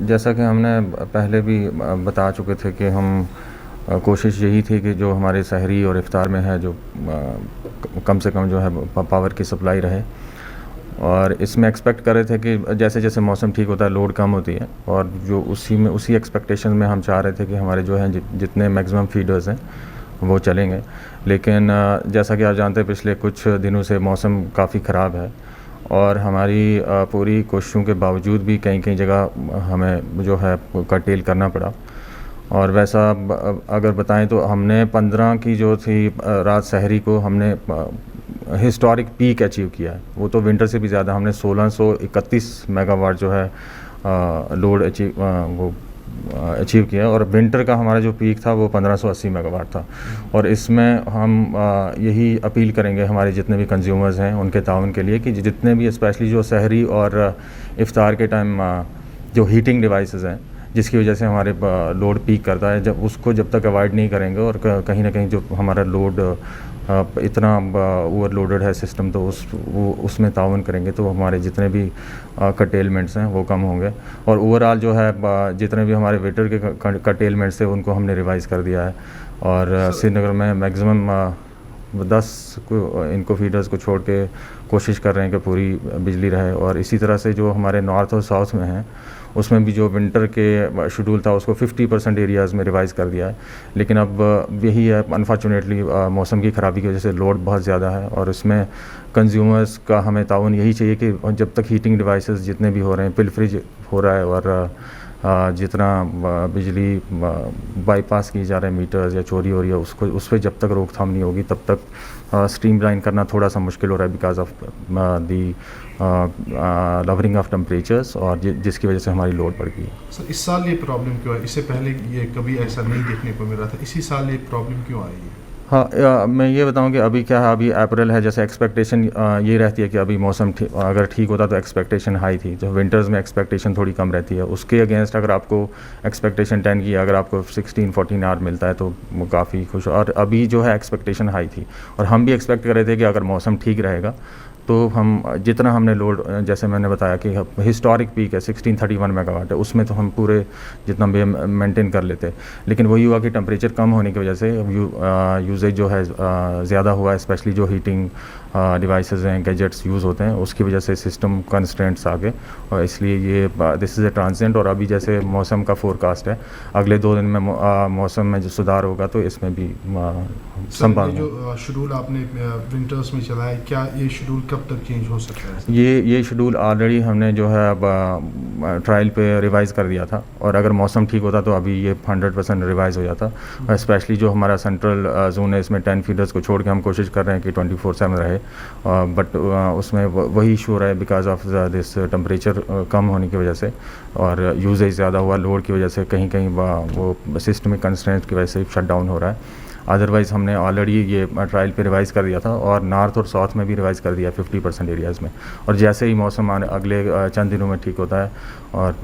जैसा कि हमने पहले भी बता चुके थे कि हम कोशिश यही थी कि जो हमारे सहरी और इफ्तार में है जो कम से कम जो है पावर की सप्लाई रहे, और इसमें एक्सपेक्ट कर रहे थे कि जैसे जैसे मौसम ठीक होता है लोड कम होती है, और जो उसी एक्सपेक्टेशन में हम चाह रहे थे कि हमारे जो हैं जितने मैक्सिमम फीडर्स हैं वो चलेंगे। लेकिन जैसा कि आप जानते हैं पिछले कुछ दिनों से मौसम काफ़ी ख़राब है, और हमारी पूरी कोशिशों के बावजूद भी कहीं कहीं जगह हमें जो है कर्टेल करना पड़ा। और वैसा अगर बताएं तो हमने 15 की जो थी रात सहरी को हमने हिस्टोरिक पीक अचीव किया है। वो तो विंटर से भी ज़्यादा, हमने 1631 मेगावाट जो है लोड अचीव किया, और विंटर का हमारा जो पीक था वो 1580 मेगावाट था। और इसमें हम यही अपील करेंगे हमारे जितने भी कंज्यूमर्स हैं उनके ताउन के लिए कि जितने भी स्पेशली जो सहरी और इफ्तार के टाइम जो हीटिंग डिवाइसेस हैं जिसकी वजह से हमारे लोड पीक करता है, जब तक अवॉइड नहीं करेंगे और कहीं ना कहीं जो हमारा लोड इतना ओवरलोडेड है सिस्टम, तो उसमें ताउन करेंगे तो हमारे जितने भी कर्टेलमेंट्स हैं वो कम होंगे। और ओवरऑल जो है जितने भी हमारे वेटर के कर्टेलमेंट्स थे उनको हमने रिवाइज़ कर दिया है। और श्रीनगर में मैक्सिमम 10 इनको फीडर्स को छोड़ के कोशिश कर रहे हैं कि पूरी बिजली रहे। और इसी तरह से जो हमारे नॉर्थ और साउथ में हैं उसमें भी जो विंटर के शेड्यूल था उसको 50% एरियाज़ में रिवाइज़ कर दिया है। लेकिन अब यही है, अनफॉर्चुनेटली मौसम की ख़राबी की वजह से लोड बहुत ज़्यादा है, और इसमें कंज्यूमर्स का हमें ताउन यही चाहिए कि जब तक हीटिंग डिवाइसेस जितने भी हो रहे हैं, पिलफ्रिज हो रहा है, और जितना बिजली बाईपास की जा रहे हैं मीटर्स या चोरी हो रही है उस पर जब तक रोकथाम नहीं होगी तब तक स्ट्रीमलाइन करना थोड़ा सा मुश्किल हो रहा है because of the lowering of temperatures, और जिसकी वजह से हमारी लोड बढ़ गई। सर इस साल ये प्रॉब्लम क्यों है? इससे पहले ये कभी ऐसा नहीं देखने को मिल रहा था, इसी साल ये प्रॉब्लम क्यों आई है? हाँ, मैं ये बताऊं कि अभी क्या है, अभी अप्रैल है, जैसे एक्सपेक्टेशन ये रहती है कि अभी मौसम अगर ठीक होता तो एक्सपेक्टेशन हाई थी। जो विंटर्स में एक्सपेक्टेशन थोड़ी कम रहती है, उसके अगेंस्ट अगर आपको एक्सपेक्टेशन 10 की अगर आपको 16-14 आवर मिलता है तो वो काफ़ी खुश। और अभी जो है एक्सपेक्टेशन हाई थी, और हम भी एक्सपेक्ट कर रहे थे कि अगर मौसम ठीक रहेगा तो हम जितना हमने लोड, जैसे मैंने बताया कि हिस्टोरिक पीक है 1631 मेगावाट है, उसमें तो हम पूरे जितना भी मेंटेन कर लेते। लेकिन वही हुआ कि टेम्परेचर कम होने की वजह से यूजेज जो है ज़्यादा हुआ है, स्पेशली जो हीटिंग डिवाइसेस हैं, गैजेट्स यूज़ होते हैं, उसकी वजह से सिस्टम कंस्ट्रेंट्स आ गए, और इसलिए ये दिस इज़ ए ट्रांजिएंट। और अभी जैसे मौसम का फोरकास्ट है अगले 2 दिन में मौसम में जो सुधार होगा तो इसमें भी संभावना। जो शेड्यूल आपने विंटर्स में चलाया, क्या ये शेड्यूल कब तक चेंज हो सकता है? ये शेड्यूल ऑलरेडी हमने जो है अब ट्रायल पे रिवाइज़ कर दिया था, और अगर मौसम ठीक होता तो अभी ये 100% रिवाइज़ हो जाता। स्पेशली जो हमारा सेंट्रल जोन है इसमें 10 फीडर्स को छोड़ के हम कोशिश कर रहे हैं कि 24/7 रहे, बट उसमें वही इशू रहा है बिकॉज ऑफ दिस टेम्परेचर कम होने की वजह से, और यूजेज ज़्यादा हुआ लोड की वजह से, कहीं कहीं वो सिस्टमिक कंस्ट्रेंट्स की वजह से शट डाउन हो रहा है। अदरवाइज़ हमने ऑलरेडी ये ट्रायल पे रिवाइज़ कर दिया था, और नॉर्थ और साउथ में भी रिवाइज़ कर दिया 50% एरियाज़ में। और जैसे ही मौसम अगले चंद दिनों में ठीक होता है और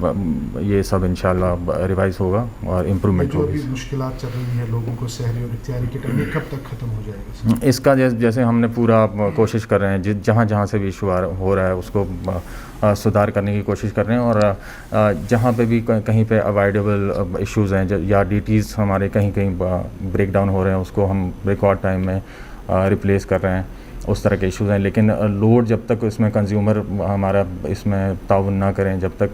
ये सब इंशाल्लाह रिवाइज़ होगा और इम्प्रूवमेंट होगी। जो मुश्किलात चल रही है लोगों को सहरी और इफ्तारी के टाइम में, कब तक ख़त्म हो जाएगा? इसका जैसे हमने पूरा कोशिश कर रहे हैं, जहाँ जहाँ से भी इशू हो रहा है उसको सुधार करने की कोशिश कर रहे हैं, और जहाँ पे भी कहीं पे अवॉइडेबल इश्यूज़ हैं या डीटीज़ हमारे कहीं कहीं ब्रेक डाउन हो रहे हैं उसको हम रिकॉर्ड टाइम में रिप्लेस कर रहे हैं, उस तरह के इश्यूज़ हैं। लेकिन लोड जब तक इसमें कंज्यूमर हमारा इसमें ताउन ना करें, जब तक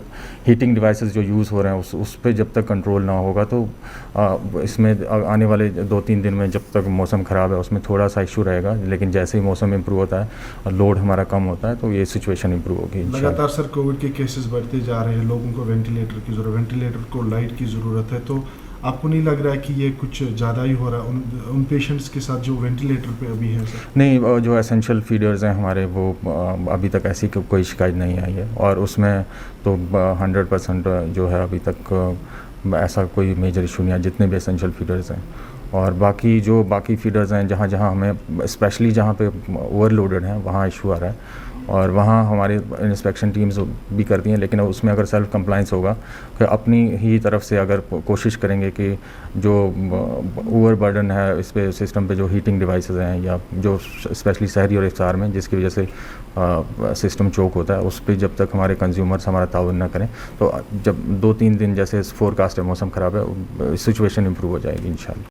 हीटिंग डिवाइसेस जो यूज़ हो रहे हैं उस पर जब तक कंट्रोल ना होगा तो इसमें आने वाले 2-3 दिन में जब तक मौसम ख़राब है उसमें थोड़ा सा इशू रहेगा। लेकिन जैसे ही मौसम इम्प्रूव होता है और लोड हमारा कम होता है तो ये सिचुएशन इम्प्रूव होगी। लगातार सर कोविड के केसेस बढ़ते जा रहे हैं, लोगों को वेंटिलेटर की ज़रूरत, वेंटिलेटर को लाइट की ज़रूरत है, तो आपको नहीं लग रहा है कि ये कुछ ज़्यादा ही हो रहा है उन पेशेंट्स के साथ जो वेंटिलेटर पे अभी है? सर नहीं, जो एसेंशियल फीडर्स हैं हमारे वो अभी तक ऐसी कोई शिकायत नहीं आई है, और उसमें तो 100% जो है अभी तक ऐसा कोई मेजर इशू नहीं है जितने भी एसेंशियल फीडर्स हैं। और बाकी फीडर्स हैं जहाँ जहाँ हमें स्पेशली जहाँ पे ओवरलोडेड हैं वहाँ इशू आ रहा है, और वहाँ हमारी इंस्पेक्शन टीम्स भी करती हैं, लेकिन उसमें अगर सेल्फ कंप्लाइंस होगा कि अपनी ही तरफ से अगर कोशिश करेंगे कि जो ओवर बर्डन है इस पे सिस्टम पे जो हीटिंग डिवाइसेस हैं या जो स्पेशली सहरी और इफ्तार में जिसकी वजह से सिस्टम चोक होता है, उस पे जब तक हमारे कंज्यूमर्स हमारा ताउन ना करें, तो जब 2-3 दिन जैसे फोरकास्ट है मौसम ख़राब है, सिचुएशन इम्प्रूव हो जाएगी इंशाल्लाह।